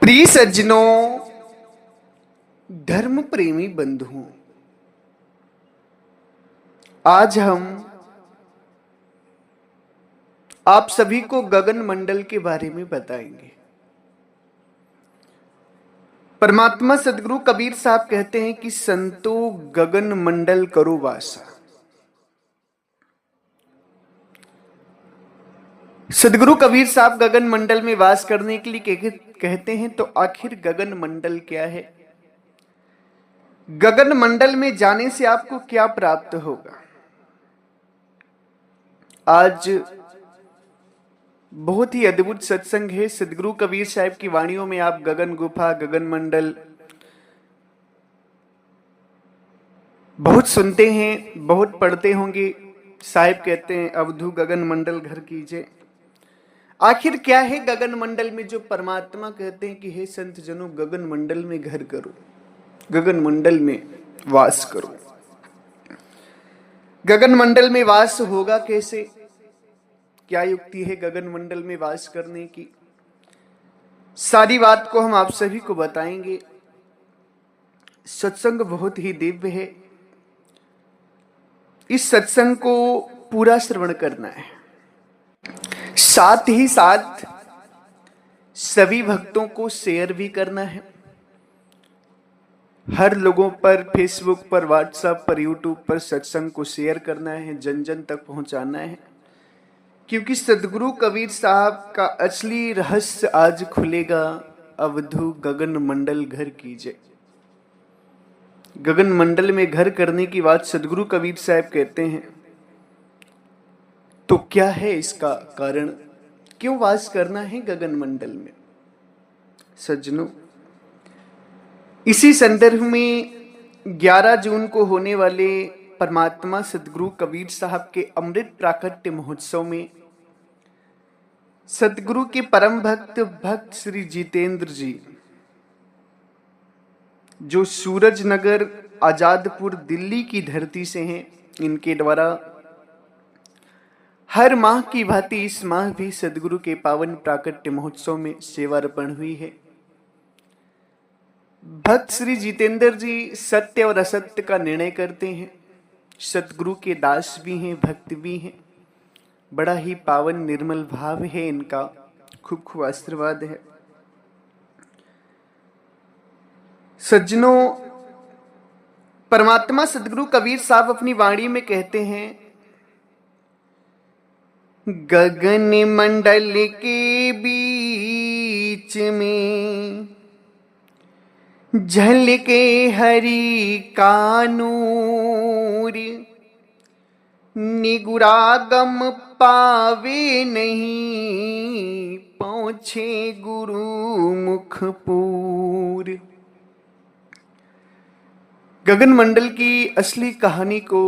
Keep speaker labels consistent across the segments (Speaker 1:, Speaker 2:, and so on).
Speaker 1: प्रिय सज्जनों, धर्म प्रेमी बंधुओं, आज हम आप सभी को गगन मंडल के बारे में बताएंगे। परमात्मा सदगुरु कबीर साहब कहते हैं कि संतो गगन मंडल करो वासा। सदगुरु कबीर साहब गगन मंडल में वास करने के लिए कहते हैं, तो आखिर गगन मंडल क्या है? गगन मंडल में जाने से आपको क्या प्राप्त होगा? आज बहुत ही अद्भुत सत्संग है। सदगुरु कबीर साहब की वाणियों में आप गगन गुफा, गगन मंडल बहुत सुनते हैं, बहुत पढ़ते होंगे। साहिब कहते हैं अवधू गगन मंडल घर कीजिए। आखिर क्या है गगन मंडल में जो परमात्मा कहते हैं कि हे संत जनों, गगन मंडल में घर करो, गगन मंडल में वास करो। गगन मंडल में वास होगा कैसे? क्या युक्ति है गगन मंडल में वास करने की? सारी बात को हम आप सभी को बताएंगे। सत्संग बहुत ही दिव्य है। इस सत्संग को पूरा श्रवण करना है, साथ ही साथ सभी भक्तों को शेयर भी करना है। हर लोगों पर, फेसबुक पर, व्हाट्सएप पर, यूट्यूब पर सत्संग को शेयर करना है, जन जन तक पहुंचाना है। क्योंकि सदगुरु कबीर साहब का असली रहस्य आज खुलेगा। अवधू गगन मंडल घर कीजिए। गगन मंडल में घर करने की बात सदगुरु कबीर साहब कहते हैं, तो क्या है इसका कारण? क्यों वास करना है गगन मंडल में? सज्जनों, इसी संदर्भ में 11 जून को होने वाले परमात्मा सदगुरु कबीर साहब के अमृत प्राकट्य महोत्सव में सदगुरु के परम भक्त श्री जितेंद्र जी, जो सूरज नगर आजादपुर दिल्ली की धरती से हैं, इनके द्वारा हर माह की भांति इस माह भी सदगुरु के पावन प्राकट्य महोत्सव में सेवार्पण हुई है। भक्त श्री जितेंद्र जी सत्य और असत्य का निर्णय करते हैं। सतगुरु के दास भी हैं, भक्त भी हैं। बड़ा ही पावन निर्मल भाव है इनका। खूब खूब आशीर्वाद है। सज्जनों, परमात्मा सदगुरु कबीर साहब अपनी वाणी में कहते हैं, गगन मंडल के बीच में झलके हरि का नूर, निगुरागम पावे नहीं, पहुंचे गुरु मुखपुर। गगन मंडल की असली कहानी को,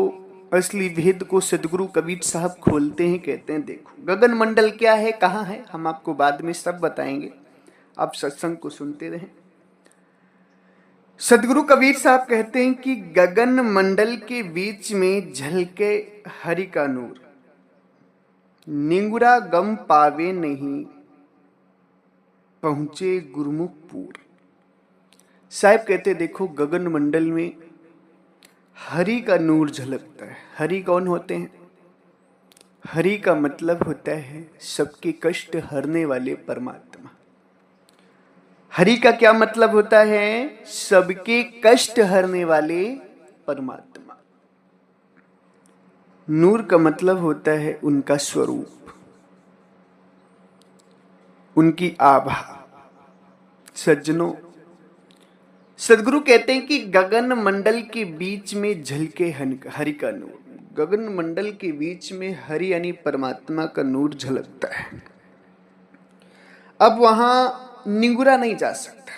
Speaker 1: असली भेद को सदगुरु कबीर साहब खोलते हैं। कहते हैं, देखो गगन मंडल क्या है, कहाँ है, हम आपको बाद में सब बताएंगे। आप सत्संग को सुनते रहें। सदगुरु कबीर साहब कहते हैं कि गगन मंडल के बीच में झलके हरि का नूर, निंगुरा गम पावे नहीं, पहुंचे गुरुमुखपुर। साहब कहते, देखो गगन मंडल में हरि का नूर झलकता है। हरि कौन होते हैं? हरि का मतलब होता है सबके कष्ट हरने वाले परमात्मा। हरि का क्या मतलब होता है? सबके कष्ट हरने वाले परमात्मा। नूर का मतलब होता है उनका स्वरूप, उनकी आभा। सज्जनों, सदगुरु कहते हैं कि गगन मंडल के बीच में झलके हरि का नूर। गगन मंडल के बीच में हरि यानी परमात्मा का नूर झलकता है। अब वहां निगुरा नहीं जा सकता।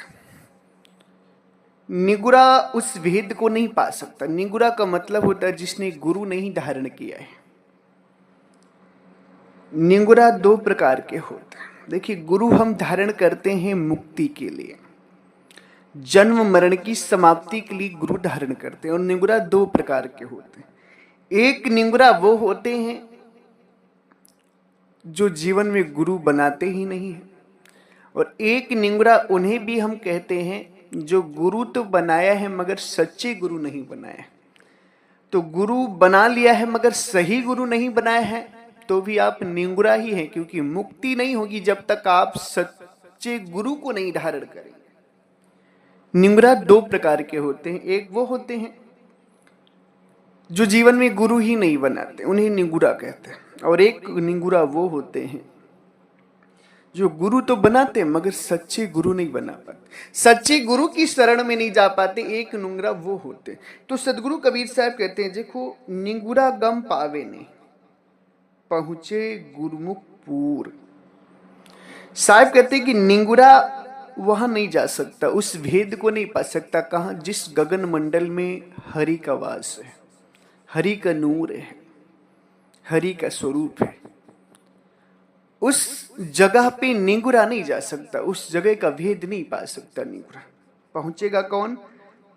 Speaker 1: निगुरा उस भेद को नहीं पा सकता। निगुरा का मतलब होता है जिसने गुरु नहीं धारण किया है। निगुरा 2 प्रकार के होते हैं। देखिए, गुरु हम धारण करते हैं मुक्ति के लिए, जन्म मरण की समाप्ति के लिए गुरु धारण करते हैं। और निगुरा 2 प्रकार के होते हैं। एक निगुरा वो होते हैं जो जीवन में गुरु बनाते ही नहीं है, और एक निंगुरा उन्हें भी हम कहते हैं जो गुरु तो बनाया है मगर सच्चे गुरु नहीं बनाया है। तो गुरु बना लिया है मगर सही गुरु नहीं बनाया है तो भी आप निंगुरा ही हैं, क्योंकि मुक्ति नहीं होगी जब तक आप सच्चे गुरु को नहीं धारण करेंगे। निंगुरा दो प्रकार के होते हैं, एक वो होते हैं जो जीवन में गुरु ही नहीं बनाते, उन्हें निंगुरा कहते हैं, और एक निंगुरा वो होते हैं जो गुरु तो बनाते मगर सच्चे गुरु नहीं बना पाते, सच्चे गुरु की शरण में नहीं जा पाते। एक निंगुरा वो होते। तो सदगुरु कबीर साहब कहते हैं, देखो निंगुरा गम पावे ने पहुंचे गुरुमुख पूर। साहब कहते हैं कि निंगुरा वहां नहीं जा सकता, उस भेद को नहीं पा सकता। कहां? जिस गगन मंडल में हरि का वास है, हरि का नूर है, हरि का स्वरूप है, उस जगह पे निंगुरा नहीं जा सकता, उस जगह का भेद नहीं पा सकता निंगुरा। पहुंचेगा कौन?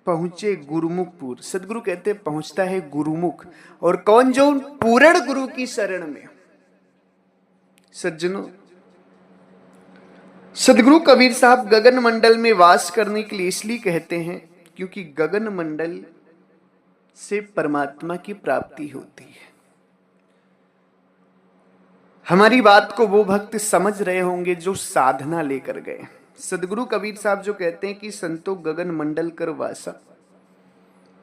Speaker 1: पहुंचे गुरुमुखपुर। सदगुरु कहते पहुंचता है गुरुमुख। और कौन? जो पूर्ण गुरु की शरण में। सज्जनों, सदगुरु कबीर साहब गगन मंडल में वास करने के लिए इसलिए कहते हैं क्योंकि गगन मंडल से परमात्मा की प्राप्ति होती है। हमारी बात को वो भक्त समझ रहे होंगे जो साधना लेकर गए। सदगुरु कबीर साहब जो कहते हैं कि संतो गगन मंडल कर वासा,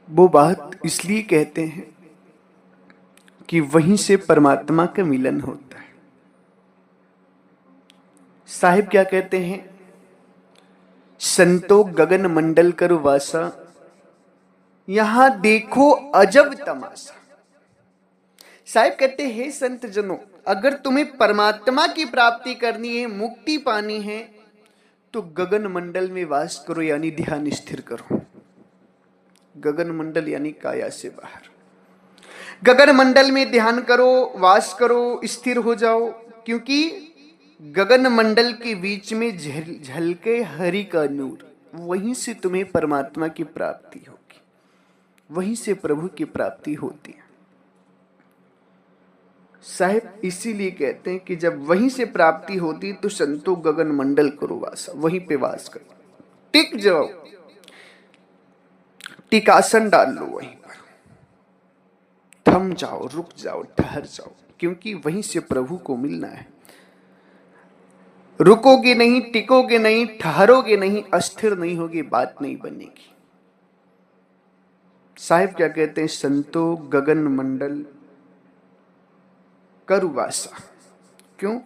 Speaker 1: वो बात इसलिए कहते हैं कि वहीं से परमात्मा का मिलन होता है। साहिब क्या कहते हैं? संतो गगन मंडल कर वासा, यहां देखो अजब तमाशा। साहिब कहते हैं, संत जनों, अगर तुम्हें परमात्मा की प्राप्ति करनी है, मुक्ति पानी है, तो गगन मंडल में वास करो, यानी ध्यान स्थिर करो। गगन मंडल यानी काया से बाहर। गगन मंडल में ध्यान करो, वास करो, स्थिर हो जाओ, क्योंकि गगन मंडल के बीच में झलके हरि का नूर, वहीं से तुम्हें परमात्मा की प्राप्ति होगी, वहीं से प्रभु की प्राप्ति होती है। साहिब इसीलिए कहते हैं कि जब वहीं से प्राप्ति होती तो संतो गगन मंडल करो वासा, वहीं पे वास करो, टिक जाओ, टिकासन डाल लो, वहीं पर थम जाओ, रुक जाओ, ठहर जाओ, क्योंकि वहीं से प्रभु को मिलना है। रुकोगे नहीं, टिकोगे नहीं, ठहरोगे नहीं, अस्थिर नहीं होगी, बात नहीं बनेगी। साहिब क्या कहते हैं? संतो गगन मंडल करुवासा। क्यों?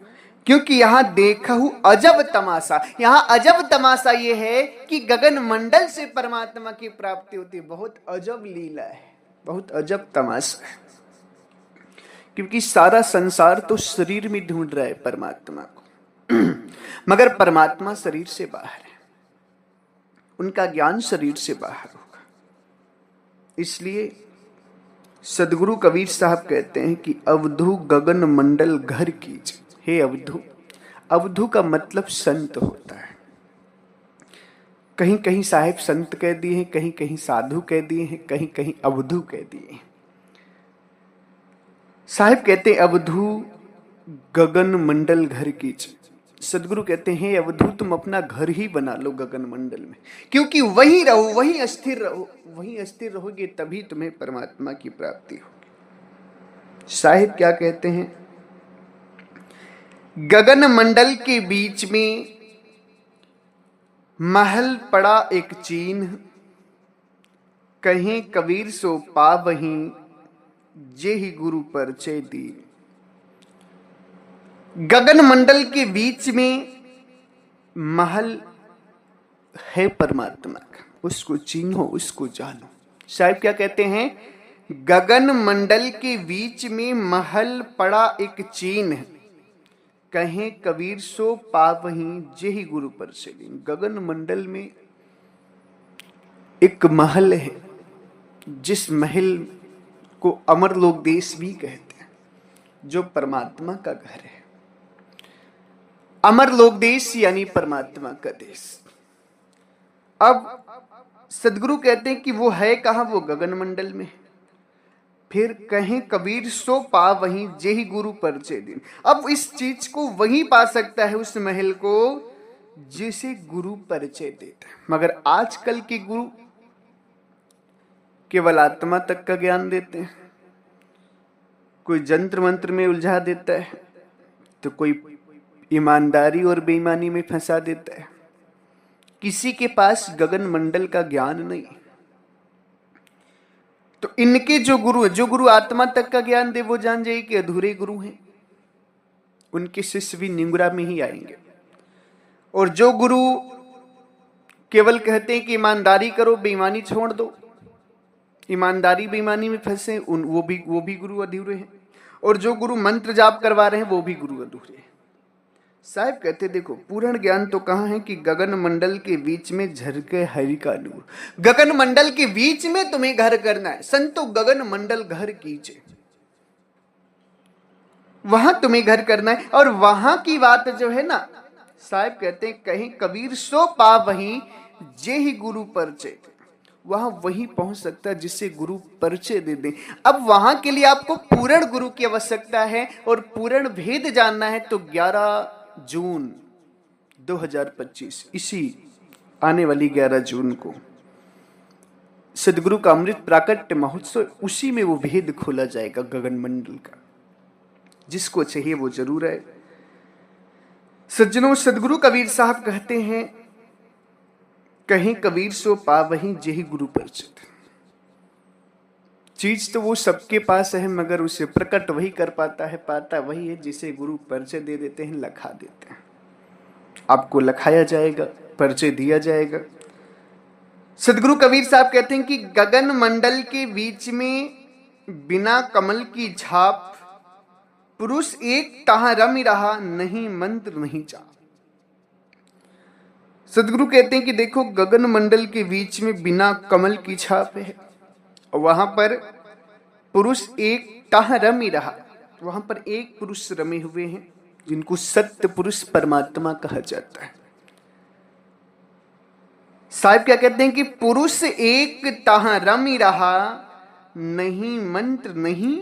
Speaker 1: क्योंकि यहां देखा हूं अजब तमाशा। यहां अजब तमाशा यह है कि गगन मंडल से परमात्मा की प्राप्ति होती है। बहुत अजब लीला है, बहुत अजब तमाशा है, क्योंकि सारा संसार तो शरीर में ढूंढ रहा है परमात्मा को, मगर परमात्मा शरीर से बाहर है, उनका ज्ञान शरीर से बाहर होगा। इसलिए सदगुरु कबीर साहब कहते हैं कि अवधू गगन मंडल घर कीज। हे अवधू, अवधू का मतलब संत होता है। कहीं कहीं साहिब संत कह दिए हैं, कहीं कहीं साधु कह दिए हैं, कहीं कहीं अवधू कह दिए हैं। साहिब कहते हैं अवधू गगन मंडल घर कीज। सदगुरु कहते हैं अवधू तुम अपना घर ही बना लो गगन मंडल में, क्योंकि वहीं रहो, वहीं अस्थिर रहो, वहीं अस्थिर रहोगे तभी तुम्हें परमात्मा की प्राप्ति होगी। साहिब क्या कहते हैं? गगन मंडल के बीच में महल पड़ा एक चिन्ह, कहीं कबीर सो पावहीं जेहि गुरु परिचय दीन। गगन मंडल के बीच में महल है परमात्मा का, उसको चिन्हो, उसको जानो। साहिब क्या कहते हैं? गगन मंडल के बीच में महल पड़ा एक चिन्ह, कहें कबीर सो पावहीं जेहि गुरु परिचय दीन। गगन मंडल में एक महल है, जिस महल को अमरलोक देश भी कहते हैं, जो परमात्मा का घर है। अमरलोक देश यानी परमात्मा का देश। अब सदगुरु कहते हैं कि वो है कहां? वो गगन मंडल में। फिर कहें कबीर सो पा वहीं जेहि गुरु परिचय दीन। अब इस चीज को वही पा सकता है, उस महल को, जिसे गुरु परिचय देता है। मगर आजकल के गुरु केवल आत्मा तक का ज्ञान देते हैं, कोई जंत्र मंत्र में उलझा देता है, तो कोई ईमानदारी और बेईमानी में फंसा देता है। किसी के पास गगन मंडल का ज्ञान नहीं। तो इनके जो गुरु आत्मा तक का ज्ञान दे, वो जान जाइए कि अधूरे गुरु हैं। उनके शिष्य भी निंगुरा में ही आएंगे। और जो गुरु केवल कहते हैं कि ईमानदारी करो, बेईमानी छोड़ दो, ईमानदारी बेईमानी में फंसे, वो भी गुरु अधूरे हैं। और जो गुरु मंत्र जाप करवा रहे हैं, वो भी गुरु अधूरे हैं। साहब कहते देखो, पूर्ण ज्ञान तो कहाँ है कि गगन मंडल के बीच में झलके हरि का नूर। गगन मंडल के बीच में तुम्हें घर करना है। संतो गगन मंडल घर कीजिए, वहां तुम्हें घर करना है। और वहां की बात जो है ना, साहब कहते हैं कहीं कबीर सो पा वहीं जे ही गुरु परिचय, वहां वही पहुंच सकता है जिससे गुरु परिचय दे दे। अब वहां के लिए आपको पूर्ण गुरु की आवश्यकता है और पूर्ण भेद जानना है। तो 11 जून 2025, इसी आने वाली 11 जून को सदगुरु का अमृत प्राकट्य महोत्सव, उसी में वो भेद खोला जाएगा गगन मंडल का। जिसको चाहिए वो जरूर है। सज्जनों, सदगुरु कबीर साहब कहते हैं कहीं कबीर सो पा वहीं जेहि गुरु परिचित। चीज तो वो सबके पास है, मगर उसे प्रकट वही कर पाता है, पाता वही है जिसे गुरु परिचय दे देते हैं, लखा देते हैं। आपको लखाया जाएगा, परिचय दिया जाएगा। सदगुरु कबीर साहब कहते हैं कि गगन मंडल के बीच में बिना कमल की झाप, पुरुष एक तहां रमि रहा, नहीं मंत्र नहीं जाप। सदगुरु कहते हैं कि देखो, गगन मंडल के बीच में बिना कमल की छाप है, वहां पर पुरुष एक तह रमि रहा, वहां पर एक पुरुष रमे हुए हैं जिनको सत्य पुरुष परमात्मा कहा जाता है। साहब क्या कहते हैं कि पुरुष एक तह रमि रहा, नहीं मंत्र नहीं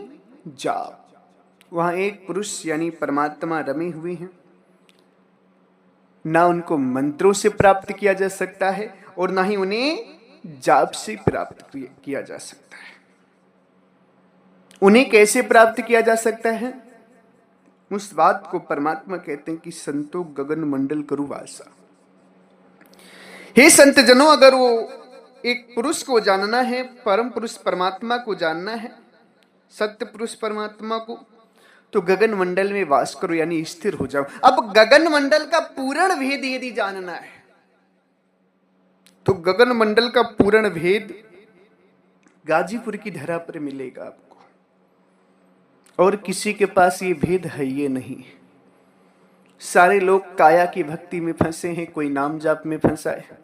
Speaker 1: जाप। वहां एक पुरुष यानी परमात्मा रमे हुए हैं। ना उनको मंत्रों से प्राप्त किया जा सकता है और ना ही उन्हें जाप से प्राप्त किया जा सकता है। उन्हें कैसे प्राप्त किया जा सकता है? उस बात को परमात्मा कहते हैं कि संतो गगन मंडल करु वासा। हे संत जनों, अगर वो एक पुरुष को जानना है, परम पुरुष परमात्मा को जानना है, सत्य पुरुष परमात्मा को, तो गगन मंडल में वास करो, यानी स्थिर हो जाओ। अब गगन मंडल का पूर्ण भेद यदि जानना है तो गगन मंडल का पूर्ण भेद गाजीपुर की धरा पर मिलेगा आपको, और किसी के पास ये भेद है ये नहीं। सारे लोग काया की भक्ति में फंसे हैं, कोई नाम जाप में फंसा है,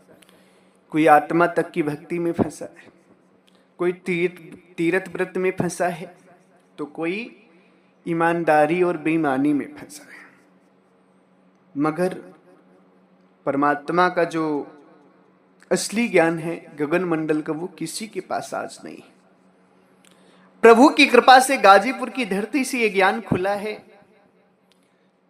Speaker 1: कोई आत्मा तक की भक्ति में फंसा है, कोई तीर्थ व्रत में फंसा है, तो कोई ईमानदारी और बेईमानी में फंसा है। मगर परमात्मा का जो असली ज्ञान है गगन मंडल का, वो किसी के पास आज नहीं। प्रभु की कृपा से गाजीपुर की धरती से ये ज्ञान खुला है,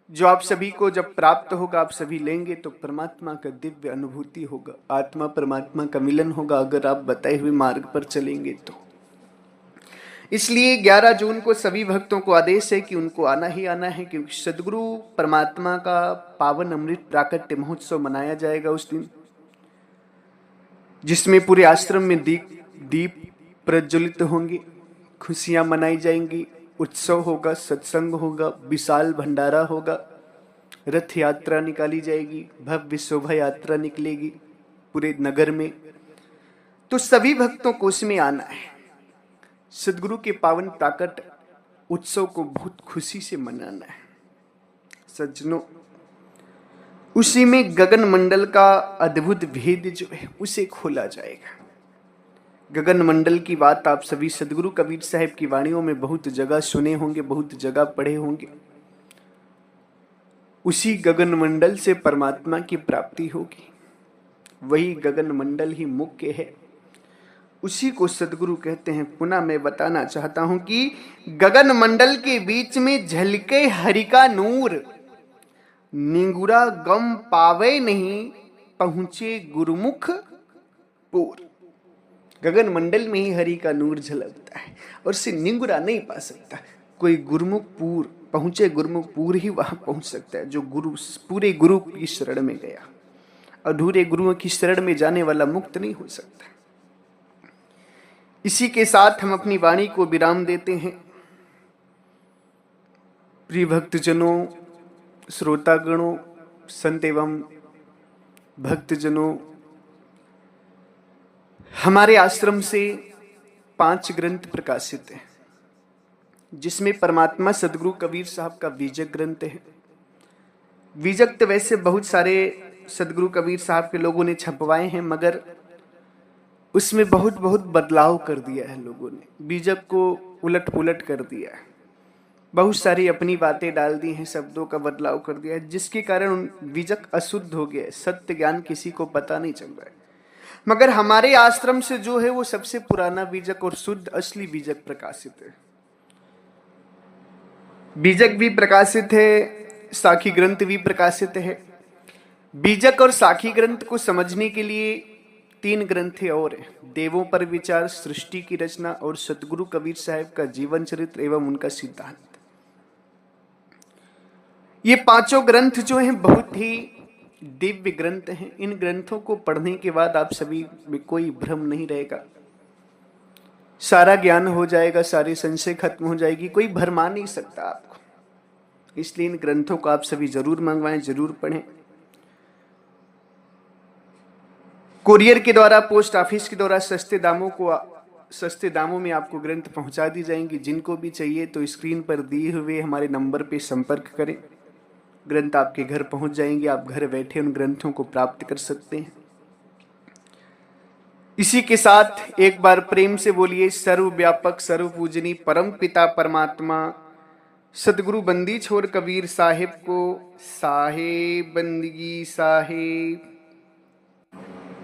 Speaker 1: जो आप सभी को जब प्राप्त होगा, आप सभी लेंगे तो परमात्मा का दिव्य अनुभूति होगा, आत्मा परमात्मा का मिलन होगा, अगर आप बताए हुए मार्ग पर चलेंगे तो। इसलिए 11 जून को सभी भक्तों को आदेश है कि उनको आना ही आना है, क्योंकि सदगुरु परमात्मा का पावन अमृत प्राकट्य महोत्सव मनाया जाएगा उस दिन, जिसमें पूरे आश्रम में दीप प्रज्वलित होंगे, खुशियां मनाई जाएंगी, उत्सव होगा, सत्संग होगा, विशाल भंडारा होगा, रथ यात्रा निकाली जाएगी, भव्य शोभा यात्रा निकलेगी पूरे नगर में। तो सभी भक्तों को उसमें आना है। सदगुरु के पावन प्राकट उत्सव को बहुत खुशी से मनाना है। सज्जनों, उसी में गगन मंडल का अद्भुत भेद जो है उसे खोला जाएगा। गगन मंडल की बात आप सभी सदगुरु कबीर साहब की वाणियों में बहुत जगह सुने होंगे, बहुत जगह पढ़े होंगे। उसी गगन मंडल से परमात्मा की प्राप्ति होगी, वही गगन मंडल ही मुख्य है, उसी को सदगुरु कहते हैं। पुनः मैं बताना चाहता हूं कि गगन मंडल के बीच में झलके हरि का नूर। निंगुरा गम पावे नहीं, पहुंचे गुरुमुख पूर। गगन मंडल में ही हरि का नूर झलकता है और उससे निंगुरा नहीं पा सकता। कोई गुरुमुख पूर पहुंचे, गुरुमुख पूर ही वहां पहुंच सकता है जो पूरे गुरु की शरण में गया। अधूरे गुरुओं की शरण में जाने वाला मुक्त नहीं हो सकता। इसी के साथ हम अपनी वाणी को विराम देते हैं। प्रिय भक्तजनों, श्रोतागणों, संत एवं भक्तजनों, हमारे आश्रम से 5 ग्रंथ प्रकाशित हैं, जिसमें परमात्मा सदगुरु कबीर साहब का बीजक ग्रंथ है। बीजक तो वैसे बहुत सारे सदगुरु कबीर साहब के लोगों ने छपवाए हैं, मगर उसमें बहुत बदलाव कर दिया है लोगों ने। बीजक को उलट पुलट कर दिया है, बहुत सारी अपनी बातें डाल दी हैं, शब्दों का बदलाव कर दिया है, जिसके कारण बीजक अशुद्ध हो गया है। सत्य ज्ञान किसी को पता नहीं चल रहा है। मगर हमारे आश्रम से जो है वो सबसे पुराना बीजक और शुद्ध असली बीजक प्रकाशित है। बीजक भी प्रकाशित है, साखी ग्रंथ भी प्रकाशित है। बीजक और साखी ग्रंथ को समझने के लिए 3 ग्रंथ और हैं, देवों पर विचार, सृष्टि की रचना और सतगुरु कबीर साहब का जीवन चरित्र एवं उनका सिद्धांत। ये 5 ग्रंथ जो हैं बहुत ही दिव्य ग्रंथ हैं। इन ग्रंथों को पढ़ने के बाद आप सभी में कोई भ्रम नहीं रहेगा, सारा ज्ञान हो जाएगा, सारी संशय खत्म हो जाएगी, कोई भरमा नहीं सकता आपको। इसलिए इन ग्रंथों को आप सभी जरूर मंगवाएं, जरूर पढ़ें। कुरियर के द्वारा, पोस्ट ऑफिस के द्वारा सस्ते दामों में आपको ग्रंथ पहुंचा दी जाएंगी। जिनको भी चाहिए तो स्क्रीन पर दिए हुए हमारे नंबर पे संपर्क करें, ग्रंथ आपके घर पहुंच जाएंगे। आप घर बैठे उन ग्रंथों को प्राप्त कर सकते हैं। इसी के साथ एक बार प्रेम से बोलिए, सर्वव्यापक सर्वपूजनी परम पिता परमात्मा सदगुरु बंदी छोर कबीर साहिब को साहेब बंदगी साहेब।